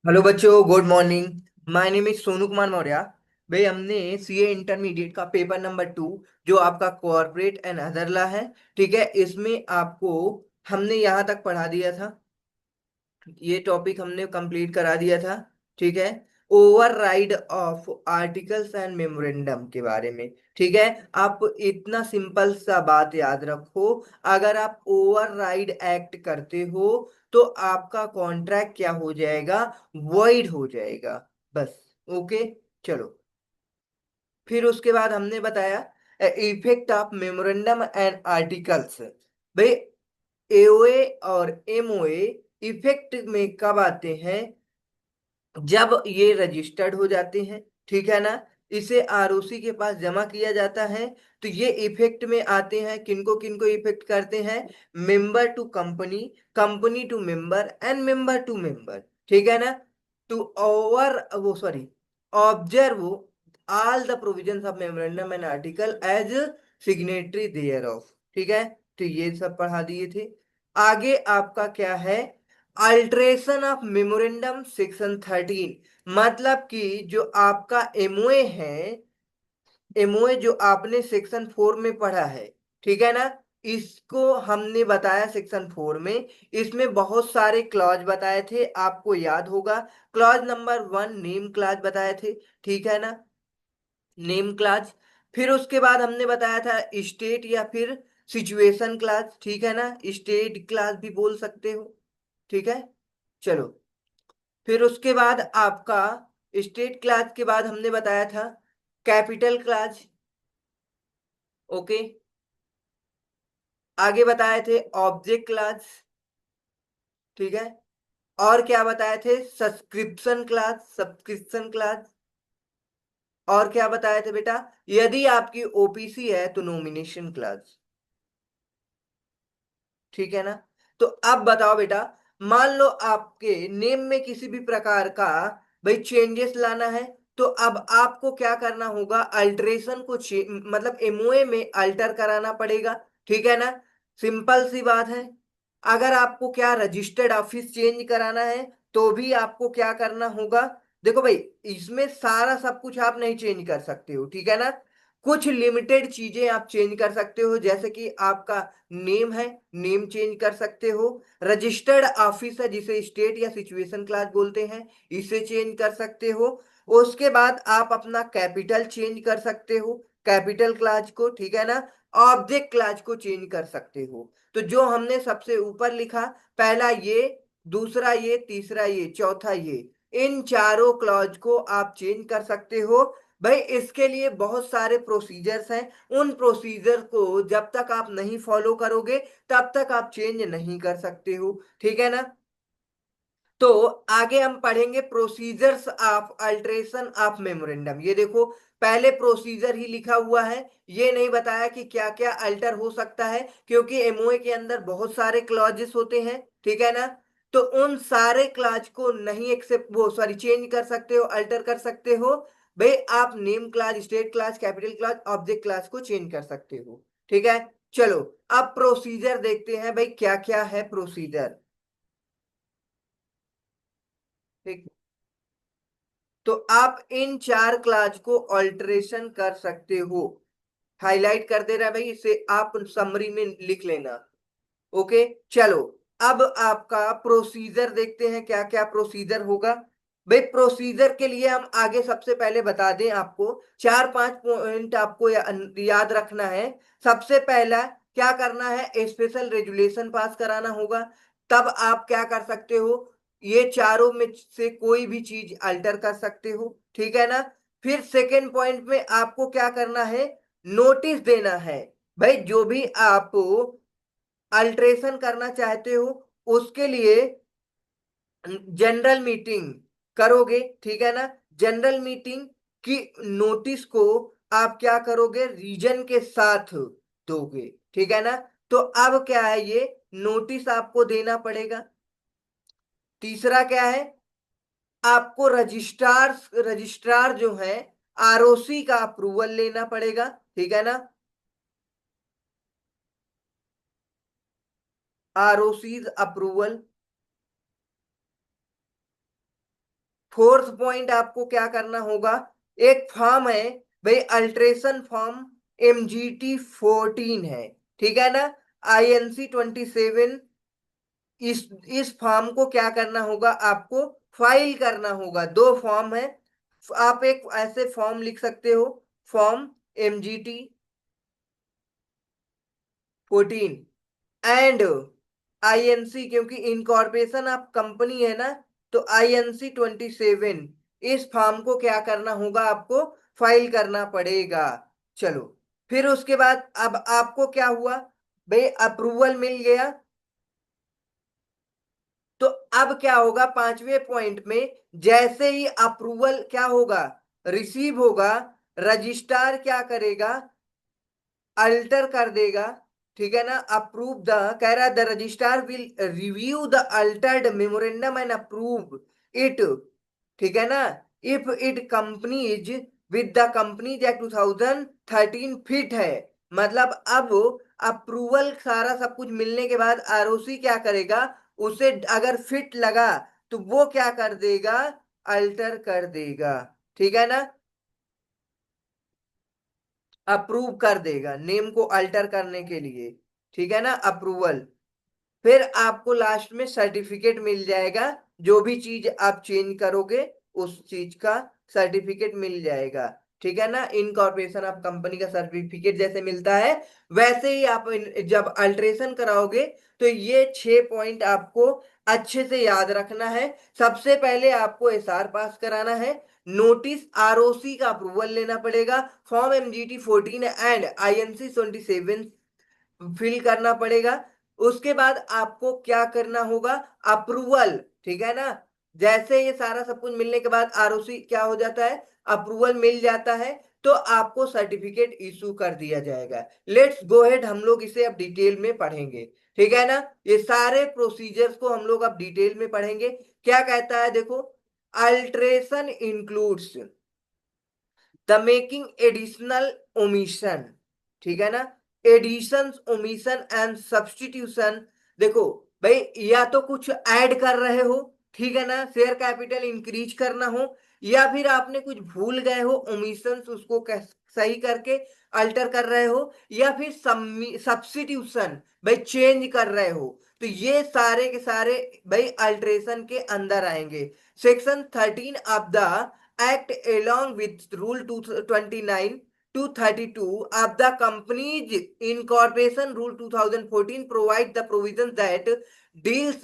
Hello बच्चों, good morning. My name is Sonu Kumar Maurya. भाई, हमने सीए इंटरमीडिएट का पेपर नंबर 2, जो आपका कॉर्पोरेट एंड अदर लॉ है, ठीक है, इसमें आपको हमने यहाँ तक पढ़ा दिया था। ये टॉपिक हमने कंप्लीट करा दिया था, ठीक है। Override of articles and memorandum के बारे में, ठीक है। आप इतना सिंपल सा बात याद रखो। अगर आप ओवरराइड एक्ट करते हो तो आपका कॉन्ट्रैक्ट क्या हो जाएगा? वॉइड हो जाएगा, बस। ओके, चलो। फिर उसके बाद हमने बताया effect of memorandum and articles. भाई, एओए और एमओए इफेक्ट में कब आते हैं? जब ये रजिस्टर्ड हो जाते हैं, ठीक है ना। इसे आरओसी के पास जमा किया जाता है। तो ये इफेक्ट में आते हैं, किनको किनको इफेक्ट करते हैं? Member to company, company to member and member to member, ठीक है ना। टू ओवर वो sorry observe all the provisions of memorandum and article as signatory thereof, ठीक है। तो ये सब पढ़ा दिए थे। आगे आपका क्या है? Alteration of memorandum section 13। मतलब कि जो आपका एमओए है, एमओए जो आपने सेक्शन 4 में पढ़ा है, ठीक है ना। इसको हमने बताया सेक्शन 4 में। इसमें बहुत सारे क्लॉज बताए थे, आपको याद होगा। क्लॉज नंबर 1 नेम क्लॉज बताए थे, ठीक है ना। Name clause. फिर उसके बाद हमने बताया था स्टेट या फिर सिचुएशन क्लॉज, ठीक है ना। स्टेट क्लॉज भी बोल सकते हो, ठीक है। चलो, फिर उसके बाद आपका स्टेट क्लास के बाद हमने बताया था कैपिटल क्लास। ओके, आगे बताए थे ऑब्जेक्ट क्लास, ठीक है। और क्या बताए थे? Subscription class, subscription class. और क्या बताए थे बेटा? यदि आपकी ओपीसी है तो नॉमिनेशन क्लास, ठीक है ना। तो अब बताओ बेटा, मान लो आपके नेम में किसी भी प्रकार का भाई चेंजेस लाना है, तो अब आपको क्या करना होगा? अल्टरेशन को मतलब एमओए में अल्टर कराना पड़ेगा, ठीक है ना। सिंपल सी बात है। अगर आपको क्या रजिस्टर्ड ऑफिस चेंज कराना है तो भी आपको क्या करना होगा? देखो भाई, इसमें सारा सब कुछ आप नहीं चेंज कर सकते हो, ठीक है ना। कुछ लिमिटेड चीजें आप चेंज कर सकते हो, जैसे कि आपका नेम है, नेम चेंज कर सकते हो। रजिस्टर्ड ऑफिस है, जिसे स्टेट या सिचुएशन क्लास बोलते हैं, इसे चेंज कर सकते हो। उसके बाद आप अपना कैपिटल चेंज कर सकते हो, कैपिटल क्लास को, ठीक है ना। ऑब्जेक्ट क्लास को चेंज कर सकते हो। तो जो हमने सबसे ऊपर लिखा, पहला ये, दूसरा ये, तीसरा ये, चौथा ये, इन चारों क्लॉज को आप चेंज कर सकते हो। भाई, इसके लिए बहुत सारे प्रोसीजर्स हैं। उन प्रोसीजर को जब तक आप नहीं फॉलो करोगे तब तक आप चेंज नहीं कर सकते हो, ठीक है ना। तो आगे हम पढ़ेंगे procedures of alteration of memorandum. ये देखो, पहले प्रोसीजर ही लिखा हुआ है, ये नहीं बताया कि क्या क्या अल्टर हो सकता है, क्योंकि एमओए के अंदर बहुत सारे क्लॉजेस होते हैं, ठीक है ना। तो उन सारे क्लॉज को नहीं एक्सेप्ट वो सॉरी चेंज कर सकते हो, अल्टर कर सकते हो। भाई, आप name class, state class, capital class, object class को चेंज कर सकते हो, ठीक है। चलो, अब प्रोसीजर देखते हैं भाई, क्या क्या है प्रोसीजर, ठीक। तो आप इन चार क्लास को ऑल्टरेशन कर सकते हो। हाईलाइट कर दे रहा है भाई, इसे आप समरी में लिख लेना। ओके, चलो। अब आपका प्रोसीजर देखते हैं, क्या क्या प्रोसीजर होगा। भाई, प्रोसीजर के लिए हम आगे सबसे पहले बता दें आपको, चार पांच पॉइंट आपको याद रखना है। सबसे पहला क्या करना है? स्पेशल रेजुलेशन पास कराना होगा। तब आप क्या कर सकते हो? ये चारों में से कोई भी चीज अल्टर कर सकते हो, ठीक है ना। फिर सेकेंड पॉइंट में आपको क्या करना है? नोटिस देना है। भाई, जो भी आप अल्ट्रेशन करना चाहते हो उसके लिए जनरल मीटिंग करोगे, ठीक है ना। जनरल मीटिंग की नोटिस को आप क्या करोगे? रीजन के साथ दोगे, ठीक है ना। तो अब क्या है? ये नोटिस आपको देना पड़ेगा। तीसरा क्या है? आपको रजिस्ट्रार रजिस्ट्रार जो है, आरओसी का अप्रूवल लेना पड़ेगा, ठीक है ना। आरओसी अप्रूवल, फोर्थ पॉइंट आपको क्या करना होगा, एक फॉर्म है भाई, अल्ट्रेशन फॉर्म MGT 14 है, ठीक है ना, INC 27, इस फॉर्म को क्या करना होगा, आपको फाइल करना होगा। दो फॉर्म है, आप एक ऐसे फॉर्म लिख सकते हो, फॉर्म MGT 14 एंड INC, क्योंकि इनकॉर्पोरेशन ऑफ कंपनी है ना, तो INC 27, इस फॉर्म को क्या करना होगा, आपको फाइल करना पड़ेगा। चलो, फिर उसके बाद अब आपको क्या हुआ भाई, अप्रूवल मिल गया। तो अब क्या होगा, पांचवें पॉइंट में, जैसे ही अप्रूवल क्या होगा, रिसीव होगा, रजिस्ट्रार क्या करेगा, अल्टर कर देगा, ठीक है ना, अप्रूव द, कह रहा है the registrar will review the Altered memorandum and approve it, ठीक है ना, if it companies with the companies act 2013 fit है। मतलब अब अप्रूवल सारा सब कुछ मिलने के बाद ROC क्या करेगा, उसे अगर फिट लगा तो वो क्या कर देगा, अल्टर कर देगा, ठीक है ना, अप्रूव कर देगा नेम को अल्टर करने के लिए, ठीक है ना, अप्रूवल। फिर आपको लास्ट में सर्टिफिकेट मिल जाएगा, जो भी चीज आप चेंज करोगे उस चीज का सर्टिफिकेट मिल जाएगा, ठीक है ना, इनकॉर्पोरेशन ऑफ कंपनी का सर्टिफिकेट जैसे मिलता है, वैसे ही आप जब अल्ट्रेशन कराओगे तो ये 6 पॉइंट आपको अच्छे से याद रखना है। सबसे पहले आपको SR पास कराना है, नोटिस ROC का अप्रूवल लेना पड़ेगा, form MGT 14 and INC 27 fill करना पड़ेगा। उसके बाद आपको क्या करना होगा, अप्रूवल, ठीक है ना, जैसे ये सारा सब कुछ मिलने के बाद ROC क्या हो जाता है, अप्रूवल मिल जाता है, तो आपको सर्टिफिकेट इशू कर दिया जाएगा। लेट्स गो हेड, हम लोग इसे अब डिटेल में पढ़ेंगे, ठीक है ना, ये सारे प्रोसीजर्स को हम लोग अब डिटेल में पढ़ेंगे। क्या कहता है देखो, alteration includes the making additional omission, ठीक है ना, एडिशन, ओमिशन एंड सब्सटीट्यूशन। देखो भाई, या तो कुछ ऐड कर रहे हो, ठीक है ना, शेयर कैपिटल इंक्रीज करना हो, या फिर आपने कुछ भूल गए हो, ओमिशन उसको सही करके अल्टर कर रहे हो, या फिर सब्सटीट्यूशन भाई चेंज कर रहे हो, तो ये सारे के सारे भाई अल्ट्रेशन के अंदर आएंगे। Section 13 of the Act along with Rule 229 to 32 of the Companies Incorporation Rule 2014 provide the provisions that deals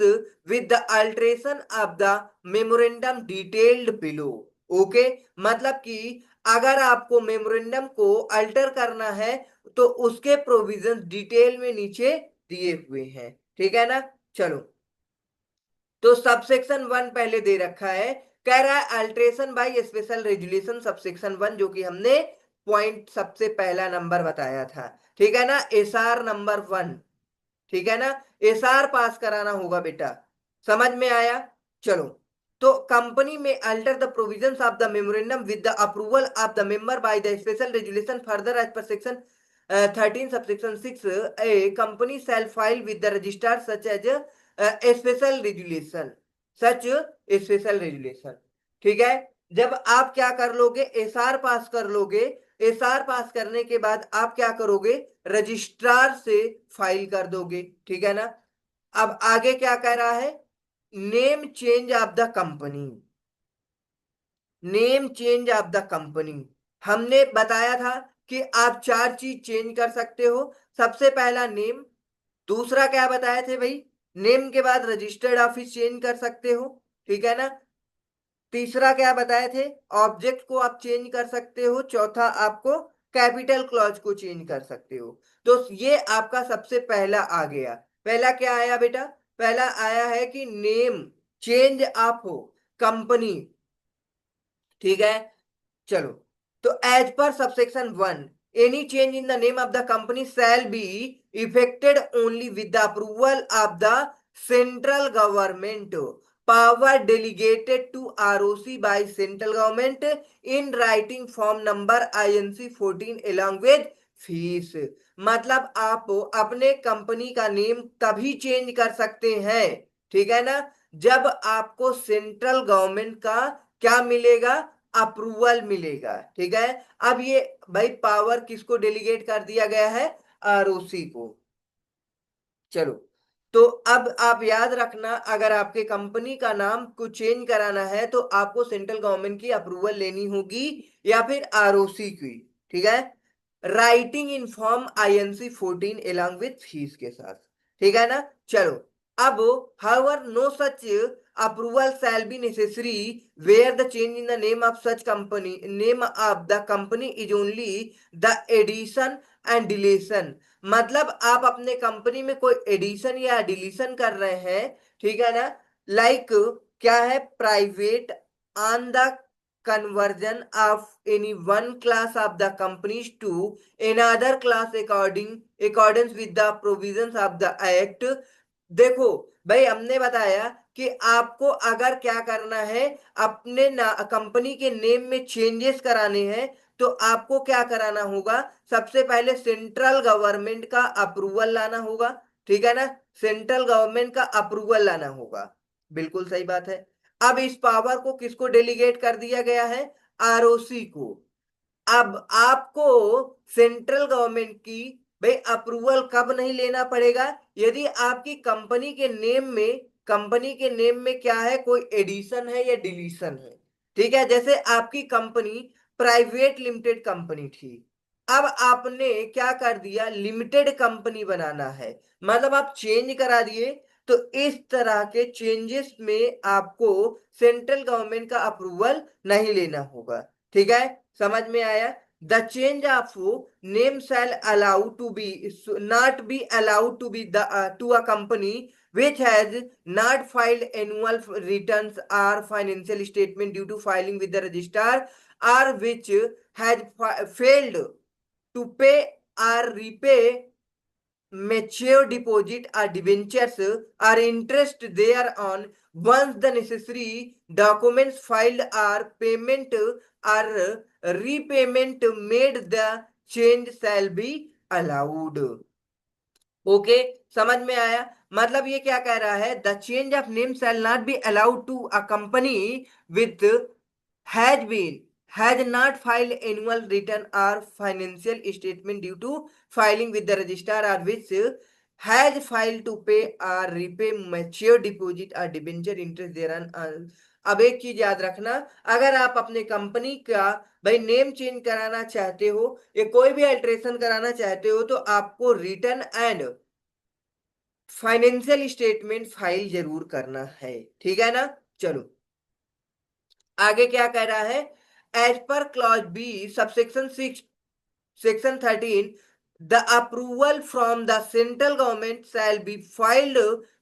with the alteration of the memorandum detailed below. Okay, मतलब कि अगर आपको मेमोरेंडम को अल्टर करना है तो उसके प्रोविजंस डिटेल में नीचे दिए हुए हैं, ठीक है ना। चलो, तो सबसेक्शन 1 पहले दे रखा है, कह रहा है alteration by special resolution, subsection 1, जो कि हमने पॉइंट सबसे पहला नंबर बताया था, ठीक है ना, SR नंबर 1, ठीक है ना, SR पास कराना होगा बेटा, समझ में आया। चलो, तो कंपनी में alter the provisions of the memorandum with the approval of the member by the special resolution further as per section 13 subsection 6, a company shall file with the registrar such as special resolution, such special resolution, ठीक है। जब आप क्या कर लोगे, SR पास कर लोगे, SR पास करने के बाद आप क्या करोगे, रजिस्ट्रार से फाइल कर दोगे, ठीक है ना। अब आगे क्या कह रहा है, name change of the company, name change of the company, हमने बताया था कि आप चार चीज चेंज कर सकते हो। सबसे पहला नेम, दूसरा क्या बताए थे भाई, नेम के बाद रजिस्टर्ड ऑफिस चेंज कर सकते हो, ठीक है ना। तीसरा क्या बताए थे, ऑब्जेक्ट को आप चेंज कर सकते हो। चौथा आपको कैपिटल क्लॉज को चेंज कर सकते हो। तो ये आपका सबसे पहला आ गया। पहला क्या आया बेटा, पहला आया है कि नेम चेंज आप हो कंपनी, ठीक है। चलो, तो as per subsection 1, any change in the name of the company shall be effected only with the approval of the central government, power delegated to ROC by central government in writing form number INC 14 along with fees. मतलब आप अपने company का name तभी change कर सकते हैं, ठीक है ना, जब आपको सेंट्रल गवर्नमेंट का क्या मिलेगा? अप्रूवल मिलेगा। ठीक है। अब ये भाई पावर किसको डेलीगेट कर दिया गया है? आरओसी को। चलो, तो अब आप याद रखना, अगर आपके कंपनी का नाम को चेंज कराना है तो आपको सेंट्रल गवर्नमेंट की अप्रूवल लेनी होगी या फिर आरओसी की। ठीक है। Writing in form INC 14 along with fees के साथ। ठीक है ना। चलो, अब however no such approval shall be necessary where the change in the name of such company name of the company is only the addition and deletion. मतलब आप अपने कंपनी में कोई एडिशन या डिलीशन कर रहे हैं, ठीक है ना। लाइक क्या है? Private on the conversion of any one class of the companies to another class accordance with the provisions of the act। देखो भाई, हमने बताया कि आपको अगर क्या करना है, अपने कंपनी के नेम में चेंजेस कराने हैं तो आपको क्या कराना होगा? सबसे पहले सेंट्रल गवर्नमेंट का अप्रूवल लाना होगा। ठीक है ना। सेंट्रल गवर्नमेंट का अप्रूवल लाना होगा। बिल्कुल सही बात है। अब इस पावर को किसको डेलीगेट कर दिया गया है? आरओसी को। अब आपको सेंट्रल गवर्नमेंट की भाई अप्रूवल कब नहीं लेना पड़ेगा? यदि आपकी कंपनी के नेम में क्या है? कोई एडिशन है या डिलीशन है। ठीक है। जैसे आपकी कंपनी प्राइवेट लिमिटेड कंपनी थी, अब आपने क्या कर दिया? लिमिटेड कंपनी बनाना है, मतलब आप चेंज करा दिए। तो इस तरह के चेंजेस में आपको सेंट्रल गवर्नमेंट का अप्रूवल नहीं लेना होगा। ठीक है। समझ में आया? The change of name shall allow to be not be allowed to be the to a company which has not filed annual returns or financial statement due to filing with the registrar, or which has failed to pay or repay mature deposit or debentures or interest thereon once the necessary documents filed or payment or repayment made, the change shall be allowed। Okay, समझ में आया? मतलब ये क्या कह रहा है? The change of name shall not be allowed to a company with has been has not filed annual return or financial statement due to filing with the registrar, or which has filed to pay or repay mature deposit or debenture interest thereon। अब एक चीज याद रखना, अगर आप अपने company का भाई नेम चेंज कराना चाहते हो या कोई भी अल्ट्रेशन कराना चाहते हो तो आपको return and financial statement file जरूर करना है। ठीक है ना। चलो, आगे क्या कह रहा है? As per clause B subsection 6 section 13 the approval from the central government shall be filed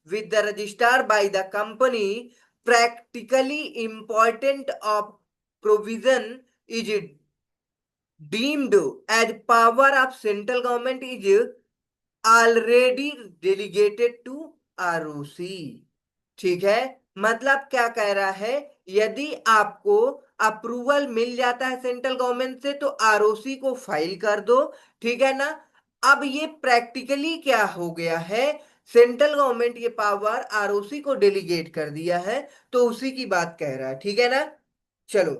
with the registrar by the company. Practically important of provision is deemed as power of central government is already delegated to ROC. ठीक है। मतलब क्या कह रहा है? यदि आपको approval मिल जाता है सेंट्रल गवर्नमेंट से तो आरओसी को फाइल कर दो। ठीक है ना। अब ये प्रैक्टिकली क्या हो गया है? सेंट्रल गवर्नमेंट ये पावर आरओसी को डेलीगेट कर दिया है, तो उसी की बात कह रहा है। ठीक है ना। चलो,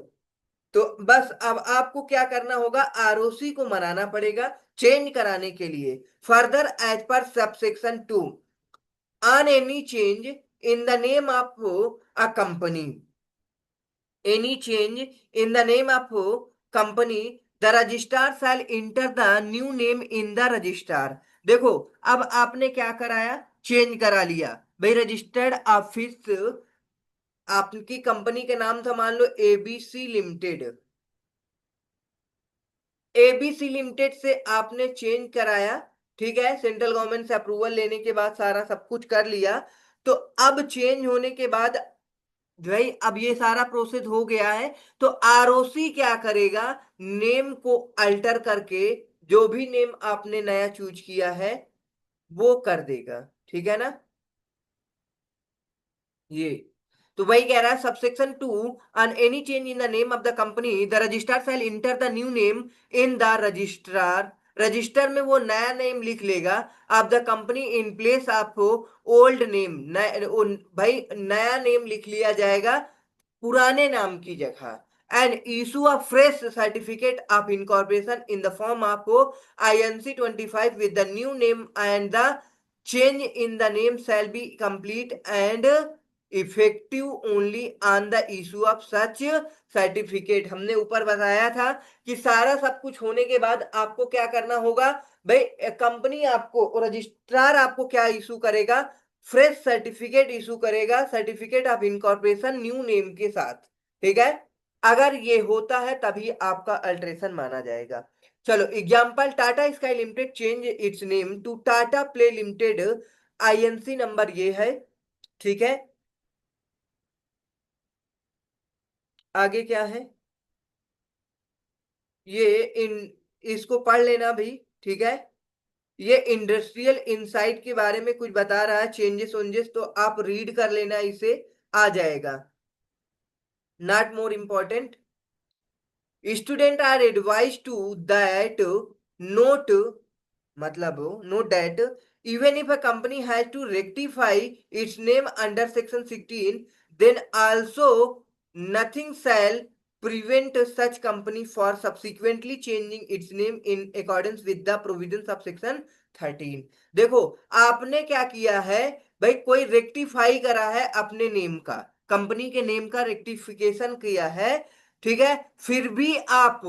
तो बस अब आपको क्या करना होगा? आरओसी को मनाना पड़ेगा चेंज कराने के लिए। Further as per subsection 2 on any change in the name of a company, any change in the name of company, the registrar shall enter the new name in the registrar। देखो, अब आपने क्या कराया? Change करा लिया भाई। Registered office, आपकी company का नाम था मान लो एबीसी लिमिटेड। एबीसी लिमिटेड से आपने चेंज कराया। ठीक है। सेंट्रल गवर्नमेंट से अप्रूवल लेने के बाद सारा सब कुछ कर लिया। तो अब चेंज होने के बाद भाई अब ये सारा प्रोसेस हो गया है, तो आरओसी क्या करेगा? नेम को अल्टर करके जो भी नेम आपने नया चूज किया है वो कर देगा। ठीक है ना। ये तो वही कह रहा है subsection 2 on any change in the name of the company the registrar shall enter the new name in the registrar. Register में वो नया नेम लिख लेगा of the company in place of old name. भाई नया नेम लिख लिया जाएगा पुराने नाम की जगह, and issue a fresh certificate of incorporation in the form of INC 25 with the new name, and the change in the name shall be complete and effective only on the issue of such certificate. हमने ऊपर बताया था कि सारा सब कुछ होने के बाद आपको क्या करना होगा भाई, कंपनी आपको, रजिस्ट्रार आपको क्या इशू करेगा, फ्रेश सर्टिफिकेट इशू करेगा, certificate of incorporation new name के साथ। ठीक है, अगर ये होता है तभी आपका अल्ट्रेशन माना जाएगा। चलो example, Tata Sky Limited change its name to Tata Play Limited, INC number ये है। ठीक है, आगे क्या है, ये इन इसको पढ़ लेना भी। ठीक है, ये इंडस्ट्रियल इनसाइट के बारे में कुछ बता रहा है, चेंजेस वेंजेस, तो आप रीड कर लेना, इसे आ जाएगा, not more important. Student are advise to that note, मतलब note that even if a company has to rectify its name under section 16, then also nothing shall prevent such company for subsequently changing its name in accordance with the provisions of section 13। देखो, आपने क्या किया है भाई, कोई rectify करा है अपने नेम का, कंपनी के नेम का रेक्टिफिकेशन किया है। ठीक है, फिर भी आप,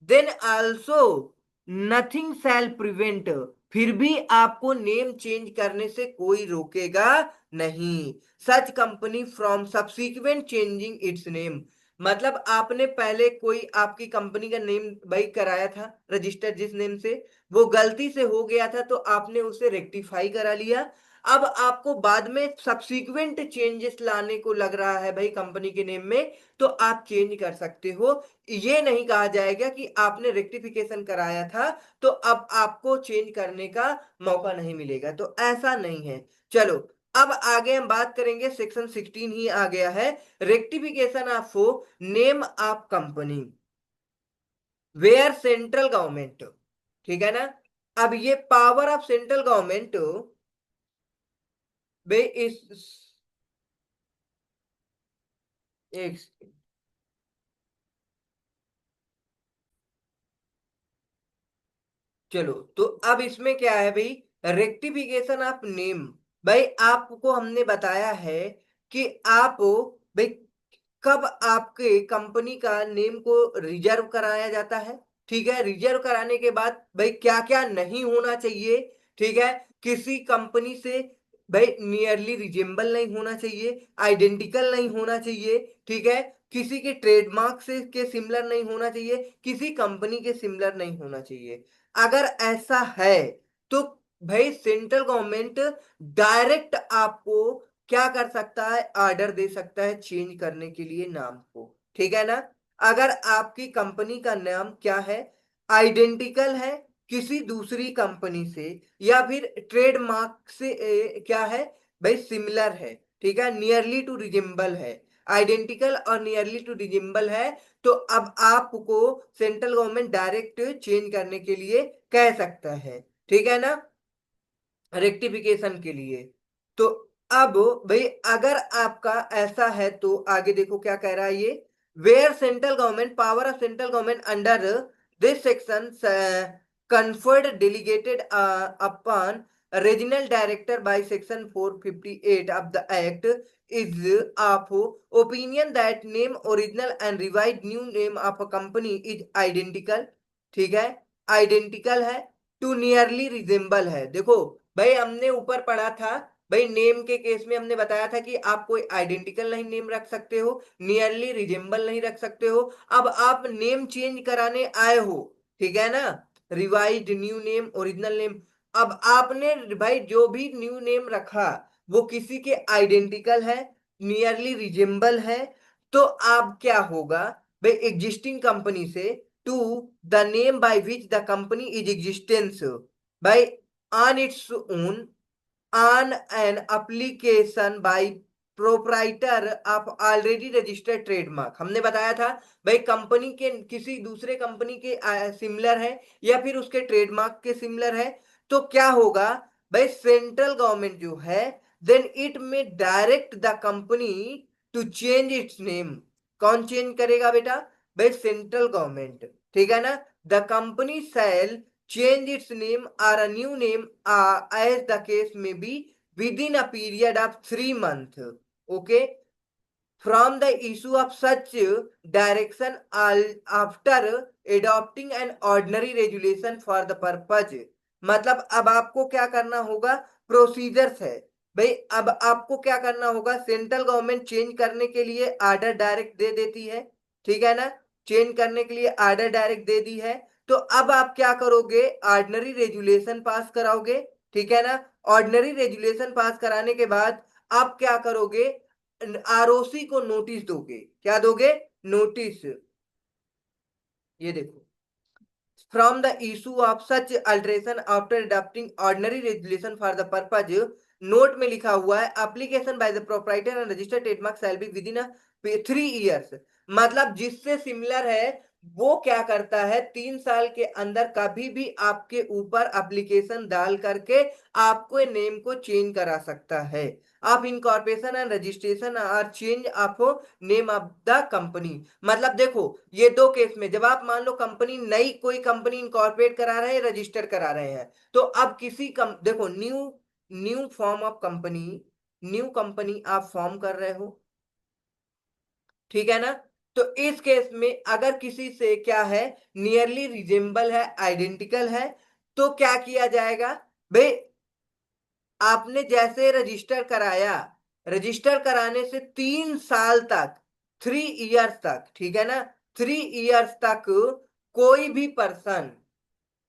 देन आल्सो नथिंग शैल प्रिवेंट, फिर भी आपको नेम चेंज करने से कोई रोकेगा नहीं, such company from subsequent changing its name. मतलब आपने पहले कोई आपकी कंपनी का नेम भाई कराया था रजिस्टर जिस नेम से, वो गलती से हो गया था तो आपने उसे रेक्टिफाई करा लिया। अब आपको बाद में सब्सिक्वेंट चेंजेस लाने को लग रहा है भाई कंपनी के नेम में, तो आप चेंज कर सकते हो। ये नहीं कहा जाएगा कि आपने रेक्टिफिकेशन कराया था तो अब आपको चेंज करने का मौका नहीं मिलेगा, तो ऐसा नहीं है। चलो अब आगे हम बात करेंगे, सेक्शन 16 ही आ गया है, rectification of name of company where central government. ठीक है ना, अब ये पावर ऑफ सेंट्रल गवर्नमेंट भाई इस, एक, चलो तो अब इसमें क्या है भाई, रेक्टिफिकेशन ऑफ नेम। भाई आपको हमने बताया है कि आप भाई कब आपके कंपनी का नेम को रिजर्व कराया जाता है। ठीक है, रिजर्व कराने के बाद भाई क्या क्या नहीं होना चाहिए। ठीक है, किसी कंपनी से भाई नियरली रिजेम्बल नहीं होना चाहिए, आइडेंटिकल नहीं होना चाहिए। ठीक है, किसी के ट्रेडमार्क से के सिमिलर नहीं होना चाहिए, किसी कंपनी के सिमिलर नहीं होना चाहिए। अगर ऐसा है तो भाई सेंट्रल गवर्नमेंट डायरेक्ट आपको क्या कर सकता है, ऑर्डर दे सकता है चेंज करने के लिए नाम को। ठीक है ना, अगर आपकी कंपनी का नाम क्या है, आइडेंटिकल है किसी दूसरी कंपनी से, या फिर ट्रेडमार्क से क्या है भाई, सिमिलर है। ठीक है, नियरली टू रिजेम्बल है, आइडेंटिकल और नियरली टू रिजेम्बल है, तो अब आपको सेंट्रल गवर्नमेंट डायरेक्ट चेंज करने के लिए कह सकता है। ठीक है ना, रेक्टिफिकेशन के लिए। तो अब भाई अगर आपका ऐसा है तो आगे देखो क्या कह रहा है ये, where central government, power of central government under this section conferred delegated upon regional director by section 458 of the act is of opinion that name original and revised new name of a company is identical। ठीक है, identical है, to nearly resemble है। देखो भाई हमने ऊपर पढ़ा था भाई, नेम के केस में हमने बताया था कि आप कोई आइडेंटिकल नहीं नेम रख सकते हो, नियरली रिजेम्बल नहीं रख सकते हो। अब आप नेम चेंज कराने आए हो, ठीक है ना, revised new name original name, अब आपने भाई जो भी न्यू नेम रखा वो किसी के आइडेंटिकल है, नियरली रिजेम्बल है, तो आप क्या होगा भाई, एग्जिस्टिंग कंपनी से to the name by which the company is existence by on its own on an application by proprietor of already registered trademark. हमने बताया था भाई कंपनी के किसी दूसरे कंपनी के सिमिलर है या फिर उसके ट्रेडमार्क के सिमिलर है, तो क्या होगा भाई, सेंट्रल गवर्नमेंट जो है then it may direct the company to change its name. कौन चेंज करेगा बेटा? भाई सेंट्रल गवर्नमेंट, ठीक है ना। The company shall change its name or a new name as the case may be within a period of 3 months। Okay, from the issue of such direction after adopting an ordinary regulation for the purpose। मतलब अब आपको क्या करना होगा, procedures है भाई। अब आपको क्या करना होगा, सेंट्रल गवर्नमेंट चेंज करने के लिए आर्डर डायरेक्ट दे देती है, ठीक है ना। चेंज करने के लिए आर्डर डायरेक्ट दे दी है, तो अब आप क्या करोगे, ऑर्डिनरी रेजुलेशन पास कराओगे, ठीक है ना। ऑर्डिनरी रेजुलेशन पास कराने के बाद आप क्या करोगे, आरओसी को नोटिस दोगे। क्या दोगे? नोटिस। ये देखो, from the issue of such alteration after adopting ordinary regulation for the purpose। Note में लिखा हुआ है application by the proprietor and registered trademark shall be with in 3 years। मतलब जिससे सिमिलर है वो क्या करता है, 3 साल के अंदर कभी भी आपके ऊपर एप्लीकेशन डाल करके आपको नेम को चेंज करा सकता है। आप इनकॉर्पोरेशन एंड रजिस्ट्रेशन और change of name of the company. मतलब देखो, ये दो केस में जब आप मान लो कंपनी नई कोई कंपनी इनकॉर्पोरेट करा रहे हैं, रजिस्टर करा रहे हैं, तो अब किसी देखो, new new form of company, new company आप फॉर्म कर रहे हो, ठीक है ना। तो इस केस में अगर किसी से क्या है, नियरली रिजेम्बल है, आइडेंटिकल है, तो क्या किया जाएगा भाई, आपने जैसे रजिस्टर कराया, रजिस्टर कराने से 3 साल तक, 3 years तक, ठीक है ना, 3 years तक कोई भी पर्सन,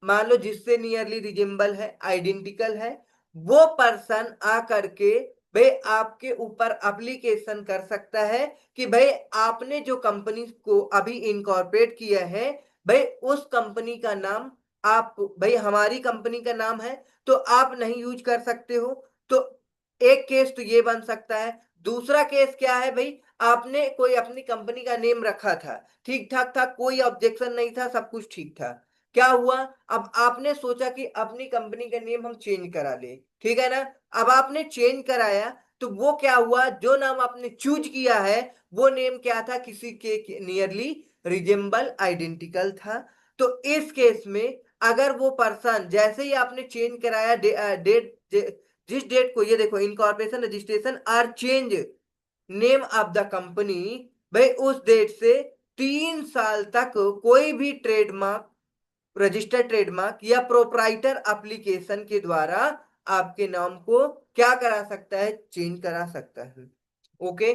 मान लो जिससे नियरली रिजेम्बल है, आइडेंटिकल है, वो पर्सन आ करके भाई आपके ऊपर एप्लीकेशन कर सकता है कि भाई आपने जो कंपनी को अभी इनकॉर्पोरेट किया है, भाई उस कंपनी का नाम, आप भाई हमारी कंपनी का नाम है तो आप नहीं यूज कर सकते हो। तो एक केस तो ये बन सकता है। दूसरा केस क्या है भाई, आपने कोई अपनी कंपनी का नेम रखा था, ठीक ठाक था, कोई ऑब्जेक्शन नहीं था, सब कुछ ठीक था। क्या हुआ, अब आपने सोचा कि अपनी कंपनी का नेम हम चेंज करा ले, ठीक है ना। अब आपने चेंज कराया, तो वो क्या हुआ, जो नाम आपने चूज किया है वो नेम क्या था, किसी के नियरली रिजेम्बल आइडेंटिकल था। तो इस केस में अगर वो पर्सन जैसे ही आपने चेंज कराया, डेट जिस डेट को, ये देखो, incorporation registration or change name of the company, भाई उस डेट से 3 साल तक कोई भी ट्रेडमार्क, रजिस्टर्ड ट्रेडमार्क या प्रोप्राइटर एप्लीकेशन के द्वारा आपके नाम को क्या करा सकता है, चेंज करा सकता है। ओके,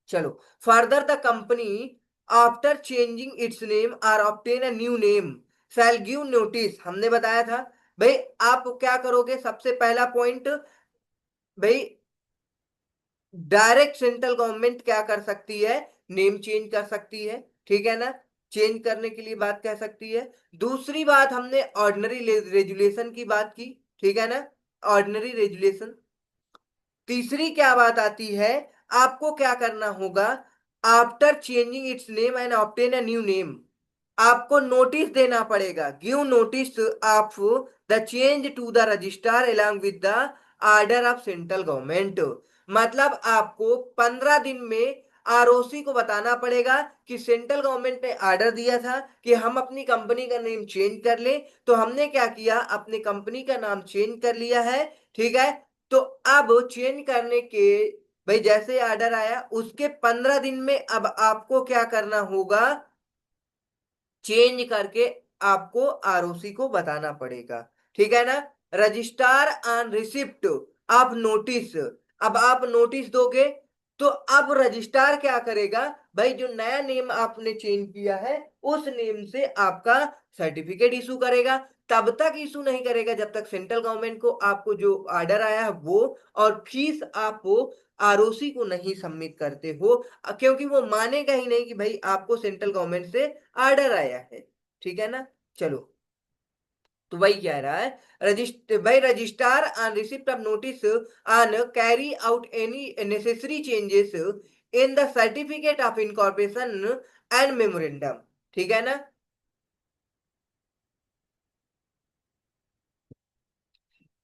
चलो। Further the company after changing its name or obtain a new name shall give notice. हमने बताया था भाई, आप क्या करोगे, सबसे पहला पॉइंट भाई, डायरेक्ट सेंट्रल गवर्नमेंट क्या कर सकती है, नेम चेंज कर सकती है, ठीक है ना। चेंज करने के लिए बात कह सकती है। दूसरी बात, हमने ऑर्डिनरी रेजुलेशन की बात की, ठीक है ना, ऑर्डिनरी रेजुलेशन। तीसरी क्या बात आती है, आपको क्या करना होगा, after changing its name and obtain a new name, आपको नोटिस देना पड़ेगा, give notice of the change to the registrar along with the order of central government. मतलब आपको 15 दिन में आरओसी को बताना पड़ेगा कि सेंट्रल गवर्नमेंट ने ऑर्डर दिया था कि हम अपनी कंपनी का नेम चेंज कर ले, तो हमने क्या किया, अपनी कंपनी का नाम चेंज कर लिया है, ठीक है। तो अब चेंज करने के भाई जैसे ऑर्डर आया उसके 15 दिन में अब आपको क्या करना होगा, चेंज करके आपको आरओसी को बताना पड़ेगा, ठीक है ना। Registrar on receipt of notice, अब आप नोटिस दोगे, तो अब रजिस्ट्रार क्या करेगा भाई, जो नया नेम आपने चेंज किया है उस नेम से आपका सर्टिफिकेट इशू करेगा। तब तक इशू नहीं करेगा जब तक सेंट्रल गवर्नमेंट को आपको जो ऑर्डर आया है वो और फीस आप आरओसी को नहीं सबमिट करते हो, क्योंकि वो मानेगा ही नहीं कि भाई आपको सेंट्रल गवर्नमेंट से ऑर्डर आया है, ठीक है ना। चलो, तो वही कह रहा है, रजिस्टर भाई, registrar on receipt of notice on carry out any necessary changes in the certificate of incorporation and memorandum, ठीक है ना।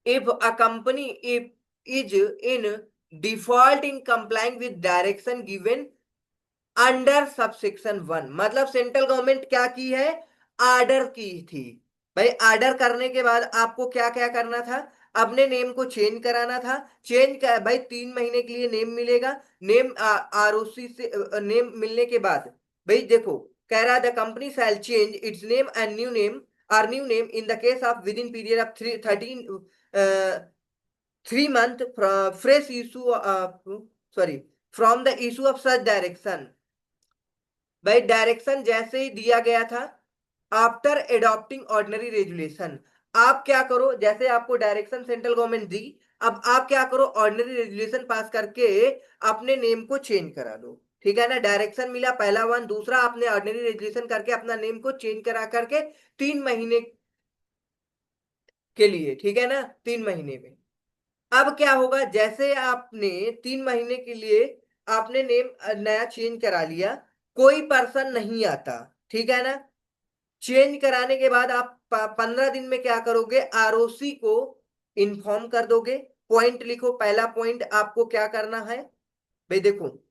If a company if is in default in complying with direction given under subsection 1। मतलब central government क्या की है, order की थी। भाई आर्डर करने के बाद आपको क्या क्या करना था, अपने नेम को चेंज कराना था। चेंज कर भाई 3 महीने के लिए नेम मिलेगा। नेम आरओसी से नेम मिलने के बाद भाई देखो, कह रहा the company shall change its name and new name or new name in the case of within period of 3 month fresh issue sorry from the issue of such direction। भाई direction जैसे ही दिया गया था, after adopting ordinary resolution, आप क्या करो, जैसे आपको डायरेक्शन सेंट्रल गवर्नमेंट दी, अब आप क्या करो, ऑर्डिनरी रेजुलेशन पास करके अपने नेम को चेंज करा दो। ठीक है ना, डायरेक्शन मिला पहला वन, दूसरा आपने ऑर्डिनरी रेजुलेशन करके अपना नेम को चेंज करा करके 3 महीने के लिए, ठीक है ना, 3 महीने में। अब क्या होगा, जैसे आपने 3 महीने के लिए आपने नेम नया चेंज करा लिया, कोई पर्सन नहीं आता, ठीक है ना। चेंज कराने के बाद आप 15 दिन में क्या करोगे, आरओसी को इन्फॉर्म कर दोगे। पॉइंट लिखो, पहला पॉइंट आपको क्या करना है भाई, देखो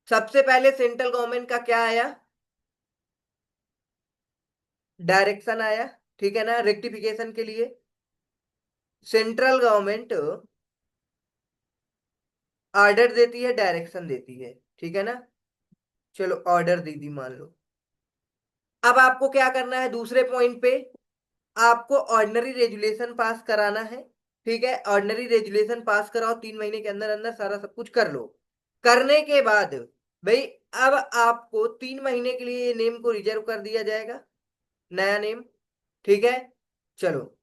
सबसे पहले सेंट्रल गवर्नमेंट का क्या आया, डायरेक्शन आया, ठीक है ना, रेक्टिफिकेशन के लिए। सेंट्रल गवर्नमेंट ऑर्डर देती है, डायरेक्शन देती है, ठीक है ना। चलो ऑर्डर दे दी मान लो। अब आपको क्या करना है, दूसरे पॉइंट पे आपको ऑर्डिनरी रेजुलेशन पास कराना है। ठीक है, ऑर्डिनरी रेजुलेशन पास कराओ, 3 महीने के अंदर अंदर सारा सब कुछ कर लो। करने के बाद भाई अब आपको 3 महीने के लिए नेम को रिजर्व कर दिया जाएगा, नया नेम। ठीक है, चलो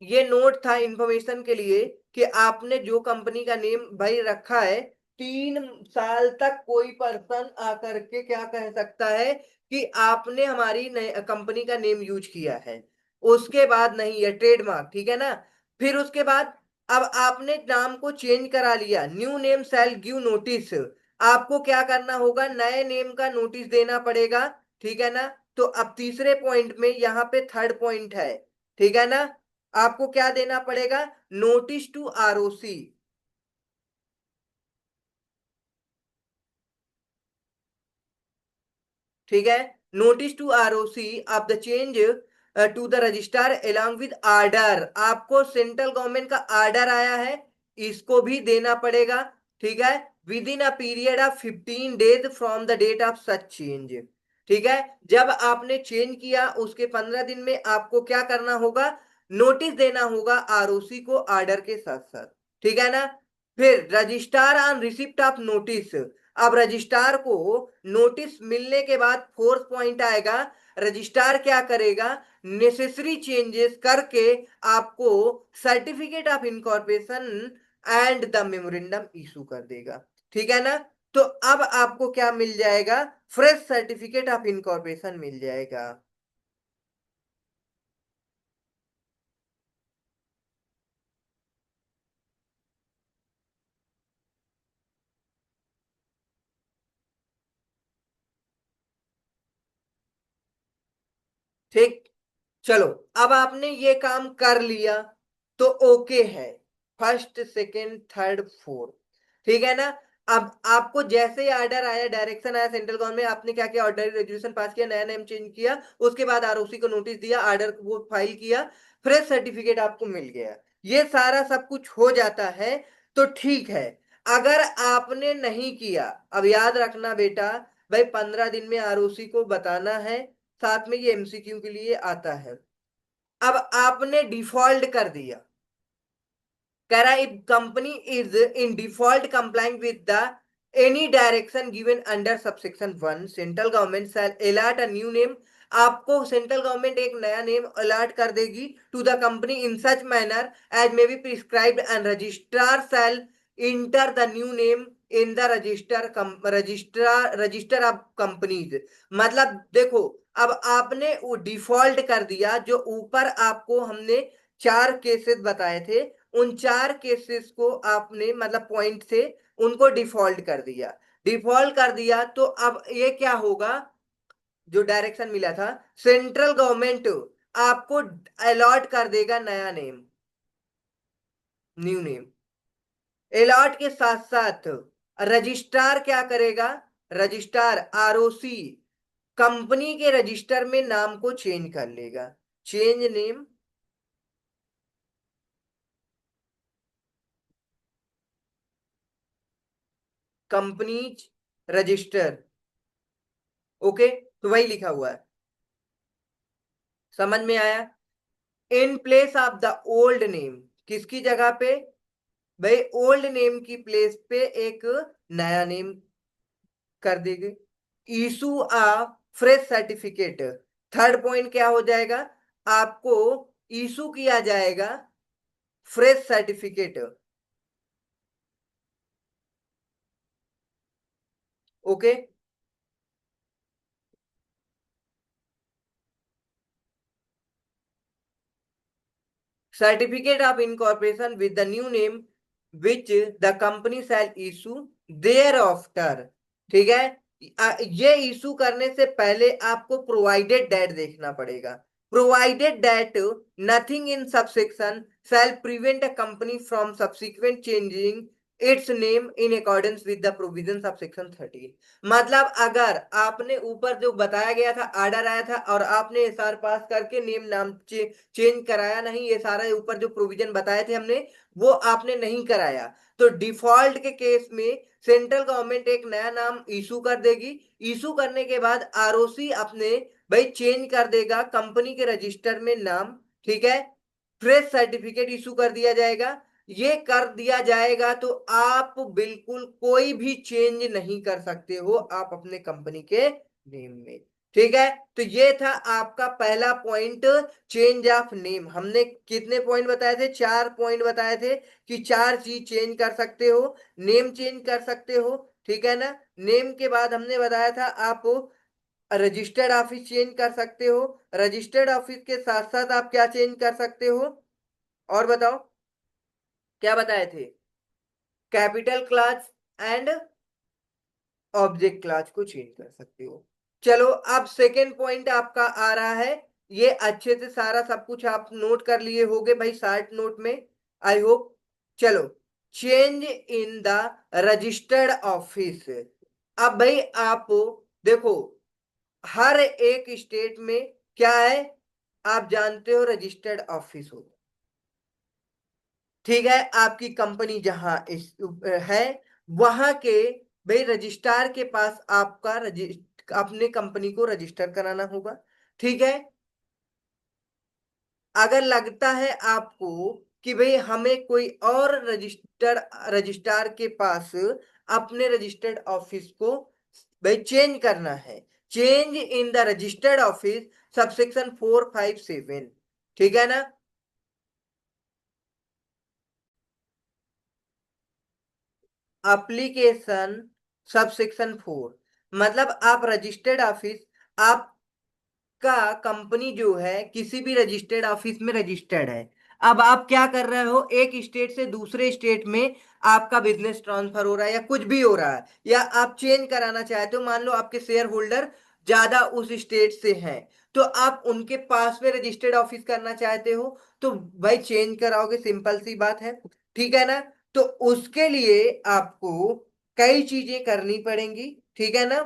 ये नोट था इंफॉर्मेशन के लिए कि आपने जो कंपनी का नेम भाई रखा है, 3 साल तक कोई पर्सन आकर के क्या कह सकता है कि आपने हमारी कंपनी का नेम यूज किया है। उसके बाद नहीं है ट्रेडमार्क, ठीक है ना। फिर उसके बाद अब आपने नाम को चेंज करा लिया, new name shall give notice, आपको क्या करना होगा, नए नेम का नोटिस देना पड़ेगा, ठीक है ना। तो अब तीसरे पॉइंट में यहाँ पे थर्ड पॉइंट है, ठीक है ना, आपको क्या देना पड़ेगा, नोटिस टू आरओसी। ठीक है, notice to ROC of the change to the registrar along with order, आपको सेंट्रल गवर्नमेंट का आर्डर आया है, इसको भी देना पड़ेगा। ठीक है, within a period of 15 days from the date of such change. ठीक है, जब आपने चेंज किया उसके 15 दिन में आपको क्या करना होगा, नोटिस देना होगा आरओसी को आर्डर के साथ साथ। ठीक है ना। फिर registrar on receipt of notice, अब रजिस्ट्रार को नोटिस मिलने के बाद फोर्थ पॉइंट आएगा, रजिस्ट्रार क्या करेगा, नेसेसरी चेंजेस करके आपको certificate of incorporation and the memorandum issue कर देगा। ठीक है ना, तो अब आपको क्या मिल जाएगा, फ्रेश सर्टिफिकेट ऑफ इनकॉर्पोरेशन मिल जाएगा। ठीक, चलो अब आपने ये काम कर लिया तो ओके है, फर्स्ट सेकंड थर्ड फोर्थ, ठीक है ना। अब आपको जैसे ही ऑर्डर आया, डायरेक्शन आया सेंट्रल गवर्नमेंट, आपने क्या किया, ऑर्डर रेजोल्यूशन पास किया, नया नेम चेंज किया, उसके बाद आरओसी को नोटिस दिया, ऑर्डर को फाइल किया, फ्रेश सर्टिफिकेट आपको मिल गया, ये सारा सब कुछ हो जाता है तो ठीक है। अगर आपने नहीं किया, अब याद रखना बेटा, भाई 15 दिन में आरओसी को बताना है, साथ में ये एमसीक्यू के लिए आता है। अब आपने डिफॉल्ट कर दिया, कह रहा if company is in default complying with the any direction given under subsection 1 central government shall allot a new name, आपको सेंट्रल गवर्नमेंट एक नया नेम अलॉट कर देगी to the company in such manner as may be prescribed and registrar shall enter the new name in the register of companies. मतलब देखो, अब आपने default कर दिया, जो ऊपर आपको हमने 4 केसेस बताए थे, उन 4 केसेस को आपने मतलब पॉइंट से उनको डिफॉल्ट कर दिया। डिफॉल्ट कर दिया तो अब ये क्या होगा, जो डायरेक्शन मिला था, सेंट्रल गवर्नमेंट आपको अलॉट कर देगा नया नेम। New name. अलॉट के साथ साथ रजिस्ट्रार क्या करेगा? रजिस्ट्रार आरओसी कंपनी के रजिस्टर में नाम को चेंज कर लेगा। Change name companies register. Okay, तो वही लिखा हुआ है। समझ में आया? इन place of the old name, किसकी जगह पे? भाई ओल्ड नेम की प्लेस पे एक नया नेम कर देंगे। Issue a fresh certificate. Third point क्या हो जाएगा? आपको इशू किया जाएगा fresh certificate. Okay, certificate of incorporation with the new name which the company shall issue thereafter. ठीक है, ये इशू करने से पहले आपको प्रोवाइडेड डेट देखना पड़ेगा। Provided that nothing in subsection shall prevent a company from subsequent changing its name in accordance with the provisions of section 13। मतलब अगर आपने ऊपर जो बताया गया था, ऑर्डर आया था और आपने एसआर पास करके नेम नाम चेंज कराया नहीं, ये सारा ऊपर जो प्रोविजन बताए थे हमने, वो आपने नहीं कराया, तो डिफॉल्ट के केस में सेंट्रल गवर्नमेंट एक नया नाम इशू कर देगी। इशू करने के बाद आरओसी अपने भाई चेंज कर देगा कंपनी के रजिस्टर में नाम। ठीक है, फ्रेश सर्टिफिकेट इशू कर दिया जाएगा। ये कर दिया जाएगा तो आप बिल्कुल कोई भी चेंज नहीं कर सकते हो आप अपने कंपनी के नेम में। ठीक है, तो ये था आपका पहला पॉइंट, चेंज ऑफ नेम। हमने कितने पॉइंट बताए थे? 4 पॉइंट बताए थे कि 4 चीज चेंज कर सकते हो। नेम चेंज कर सकते हो, ठीक है ना? नेम के बाद हमने बताया था आप रजिस्टर्ड ऑफिस चेंज कर सकते हो। रजिस्टर्ड ऑफिस के साथ साथ आप क्या चेंज कर सकते हो? और बताओ, क्या बताए थे? Capital class and object class को चेंज कर सकते हो। चलो, अब सेकेंड पॉइंट आपका आ रहा है। ये अच्छे से सारा सब कुछ आप नोट कर लिए होगे भाई, शार्ट नोट में, आई होप। चलो, change in the registered office. अब भाई आप देखो, हर एक स्टेट में क्या है, आप जानते हो, रजिस्टर्ड ऑफिस होता। ठीक है, आपकी कंपनी जहां है, वहां के भाई रजिस्ट्रार के पास आपका अपने कंपनी को रजिस्टर कराना होगा। ठीक है, अगर लगता है आपको कि भाई हमें कोई और रजिस्ट्रार के पास अपने रजिस्टर्ड ऑफिस को भाई चेंज करना है, change in the registered office subsection 457। ठीक है ना? एप्लीकेशन सबसेक्शन 4, मतलब आप रजिस्टर्ड ऑफिस, आपका कंपनी जो है किसी भी रजिस्टर्ड ऑफिस में रजिस्टर्ड है। अब आप क्या कर रहे हो, एक स्टेट से दूसरे स्टेट में आपका बिजनेस ट्रांसफर हो रहा है या कुछ भी हो रहा है, या आप चेंज कराना चाहते हो, मान लो आपके शेयर होल्डर ज्यादा उस स्टेट से हैं, तो आप उनके पास में रजिस्टर्ड ऑफिस करना चाहते हो, तो भाई चेंज कराओगे, सिंपल सी बात है। ठीक है ना? तो उसके लिए आपको कई चीजें करनी पड़ेंगी। ठीक है ना?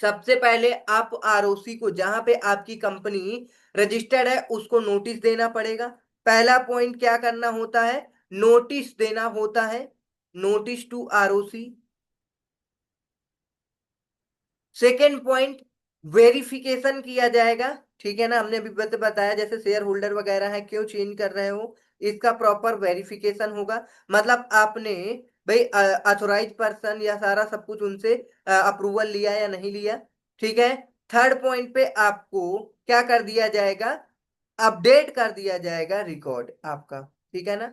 सबसे पहले आप आरओसी को, जहां पे आपकी कंपनी रजिस्टर्ड है, उसको नोटिस देना पड़ेगा। पहला पॉइंट क्या करना होता है? नोटिस देना होता है, notice to ROC. Second point, verification किया जाएगा। ठीक है ना? हमने अभी बताया जैसे शेयर होल्डर वगैरह है, क्यों चेंज कर रहे हो, इसका प्रॉपर वेरिफिकेशन होगा। मतलब आपने भाई अथोराइज पर्सन या सारा सब कुछ उनसे अप्रूवल लिया या नहीं लिया। ठीक है, थर्ड पॉइंट पे आपको क्या कर दिया जाएगा? अपडेट कर दिया जाएगा रिकॉर्ड आपका। ठीक है ना?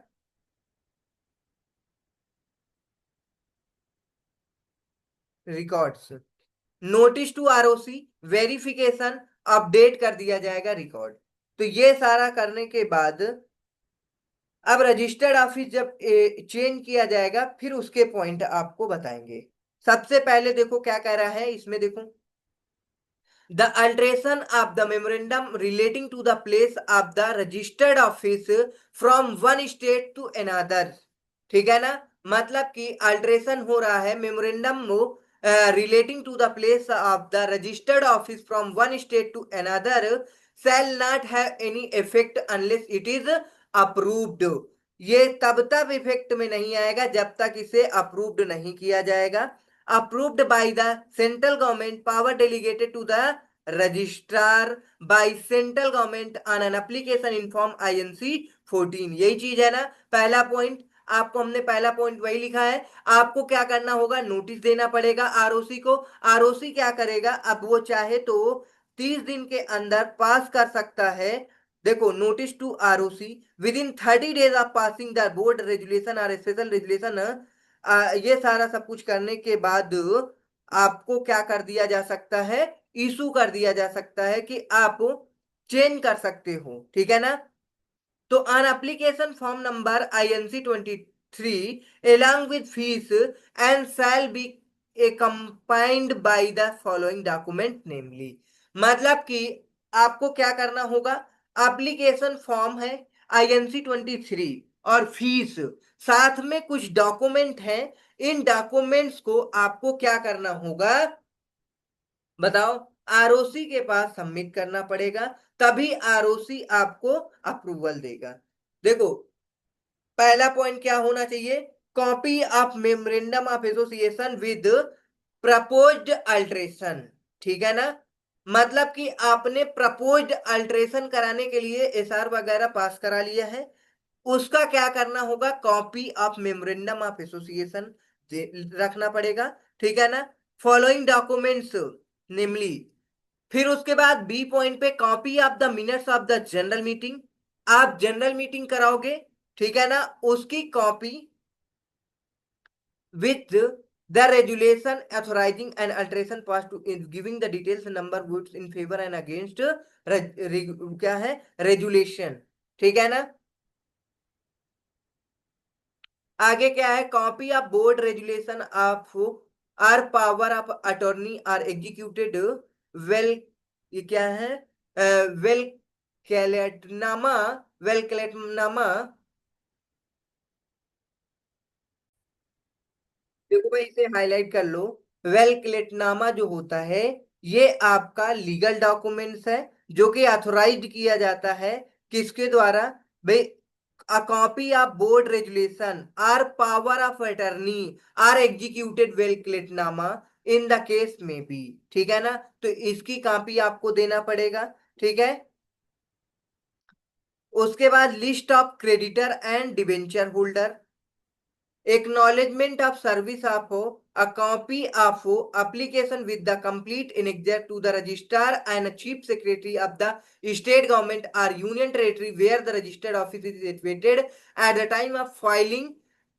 Records, notice to ROC, verification, update कर दिया जाएगा रिकॉर्ड। तो ये सारा करने के बाद अब रजिस्टर्ड ऑफिस जब चेंज किया जाएगा, फिर उसके पॉइंट आपको बताएंगे। सबसे पहले देखो क्या कह रहा है इसमें, देखो the alteration of the memorandum relating to the place of the registered office from one state to another. ठीक है ना, मतलब कि अल्ट्रेशन हो रहा है memorandum relating to the place of the registered office from one state to another shall not have any effect unless it is approved। ये तब तक इफेक्ट में नहीं आएगा जब तक इसे अप्रूव्ड नहीं किया जाएगा। Approved by the central government, power delegated to the registrar by central government on an application in form INC 14। यही चीज है ना पहला पॉइंट। आपको हमने पहला पॉइंट वही लिखा है। आपको क्या करना होगा, नोटिस देना पड़ेगा आरओसी को। आरओसी क्या करेगा, अब वो चाहे तो 30 दिन के अंदर पास कर सकता है। देखो, notice to ROC within 30 days of passing the board resolution और स्पेशल रेजुलेशन। ये सारा सब कुछ करने के बाद आपको क्या कर दिया जा सकता है, इशू कर दिया जा सकता है कि आप चेंज कर सकते हो। ठीक है ना, तो on application form number INC 23 along with fees and shall be accompanied by the following document namely। मतलब कि आपको क्या करना होगा, एप्लीकेशन फॉर्म है INC 23 और फीस, साथ में कुछ डॉक्यूमेंट हैं। इन डॉक्यूमेंट्स को आपको क्या करना होगा, बताओ, आरओसी के पास सबमिट करना पड़ेगा, तभी आरओसी आपको अप्रूवल देगा। देखो, पहला पॉइंट क्या होना चाहिए, copy of memorandum of association with proposed alteration. ठीक है ना, मतलब कि आपने प्रपोज्ड अल्ट्रेशन कराने के लिए एसआर वगैरह पास करा लिया है, उसका क्या करना होगा, copy of memorandum of association रखना पड़ेगा। ठीक है ना, फॉलोइंग डॉक्यूमेंट्स निम्नली। फिर उसके बाद बी पॉइंट पे copy of the minutes of the general meeting. आप जनरल मीटिंग कराओगे, ठीक है ना, उसकी copy with the resolution authorizing and alteration pass to giving the details number votes in favour and against क्या है, रेजुलेशन। ठीक है ना, आगे क्या है, copy of board resolution of or power of attorney are executed well, ये क्या है, वेल कैलेटनामा, वेल कैलेटनामा। देखो भाई, इसे हाईलाइट कर लो। वेल क्लेटनामा जो होता है, ये आपका लीगल डॉक्यूमेंट्स है जो कि ऑथोराइज्ड किया जाता है, किसके द्वारा भाई, a copy of board resolution or power of attorney are executed well क्लेटनामा इन द केस में भी। ठीक है ना, तो इसकी कॉपी आपको देना पड़ेगा। ठीक है, उसके बाद list of creditor and debenture holder, acknowledgement of service of a copy of application with the complete annexure to the registrar and chief secretary of the state government or union territory where the registered office is situated at the time of filing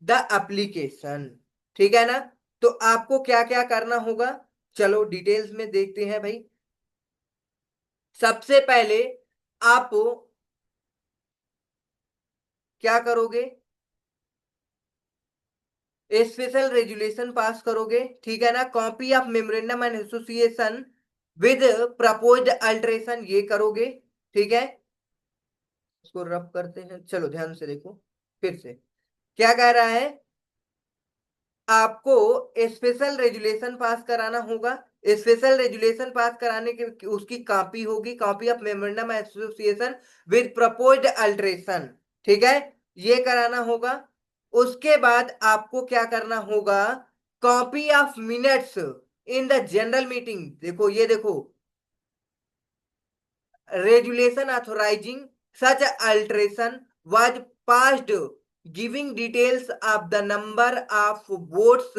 the application। ठीक है ना, तो आपको क्या क्या करना होगा, चलो डिटेल्स में देखते हैं भाई। सबसे पहले आप क्या करोगे, स्पेशल रेजुलेशन पास करोगे। ठीक है ना, copy of memorandum and association with proposed alteration ये करोगे। ठीक है, इसको रब करते हैं, चलो ध्यान से देखो फिर से क्या कह रहा है, आपको स्पेशल रेजुलेशन पास कराना होगा। स्पेशल रेजुलेशन पास कराने के उसकी कॉपी होगी, copy of memorandum association with proposed alteration. ठीक है, ये कराना होगा। उसके बाद आपको क्या करना होगा, copy of minutes in the general meeting. देखो ये देखो, resolution authorising such alteration was passed giving details of the number of votes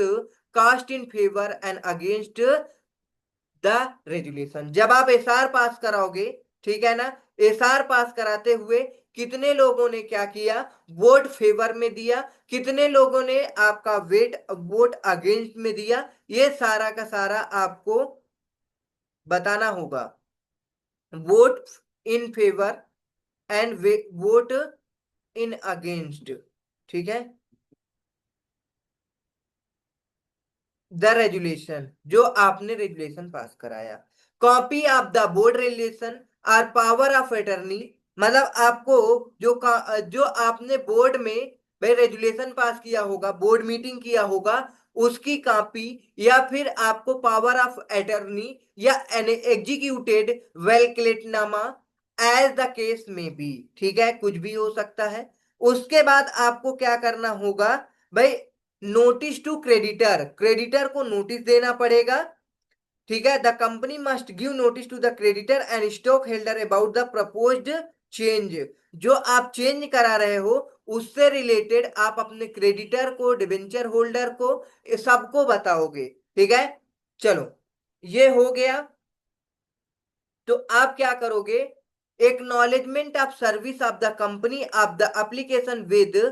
cast in favour and against the resolution. जब आप एसआर पास कराओगे, ठीक है ना, एसआर पास कराते हुए कितने लोगों ने क्या किया, वोट फेवर में दिया, कितने लोगों ने आपका वोट अगेंस्ट में दिया, ये सारा का सारा आपको बताना होगा। Vote in favour and vote in against. ठीक है, द रेजुलेशन जो आपने रेजुलेशन पास कराया, copy of the board relation और पावर ऑफ अटर्नी, मतलब आपको जो आपने बोर्ड में भाई रेजुलेशन पास किया होगा, बोर्ड मीटिंग किया होगा, उसकी कॉपी, या फिर आपको पावर ऑफ अटर्नी या executed वेलक्लेटनामा, as the case may B. ठीक है, कुछ भी हो सकता है। उसके बाद आपको क्या करना होगा भाई, नोटिस टू क्रेडिटर, क्रेडिटर को नोटिस देना पड़ेगा। ठीक है, the company must give notice to the creditor and stock holder about the proposed change, जो आप चेंज करा रहे हो उससे रिलेटेड आप अपने क्रेडिटर को, डिबेंचर होल्डर को, सबको बताओगे। ठीक है, चलो ये हो गया। तो आप क्या करोगे, acknowledgement of service of the company of the application with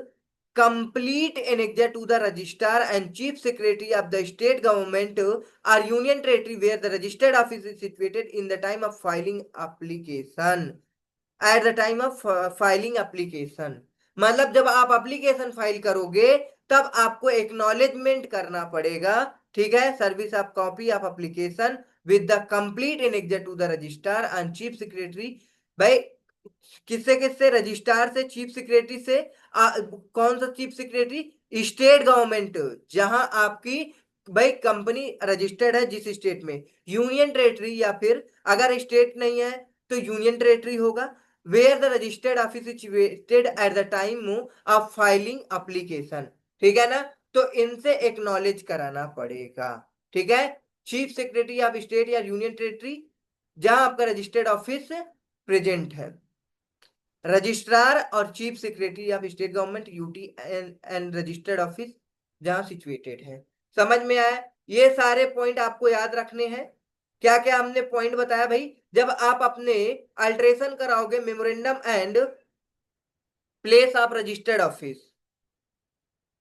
complete annexure to the registrar and chief secretary of the state government or union territory where the registered office is situated in the time of filing application, at the time of filing application, मतलब जब आप application file करोगे तब आपको acknowledgement करना पड़ेगा। ठीक है, service of copy of application with the complete annexure to the registrar and chief secretary. भाई किससे किससे, रजिस्ट्रार से, चीफ सेक्रेटरी से। कौन सा चीफ सेक्रेटरी, स्टेट गवर्नमेंट, जहां आपकी भाई कंपनी रजिस्टर्ड है जिस स्टेट में, यूनियन टेरेटरी, या फिर अगर स्टेट नहीं है तो यूनियन टेरेटरी होगा, where the registered office is situated at the time of filing application. ठीक है ना, तो इनसे एक्नॉलेज कराना पड़ेगा। ठीक है, चीफ सेक्रेटरी ऑफ स्टेट या यूनियन टेरेटरी जहां आपका रजिस्टर्ड ऑफिस प्रेजेंट है, रजिस्ट्रार और chief secretary of state government UT and registered office जहां सिचुएटेड है। समझ में आया, ये सारे पॉइंट आपको याद रखने हैं। क्या क्या हमने पॉइंट बताया भाई, जब आप अपने अल्ट्रेशन कराओगे memorandum and place of registered office,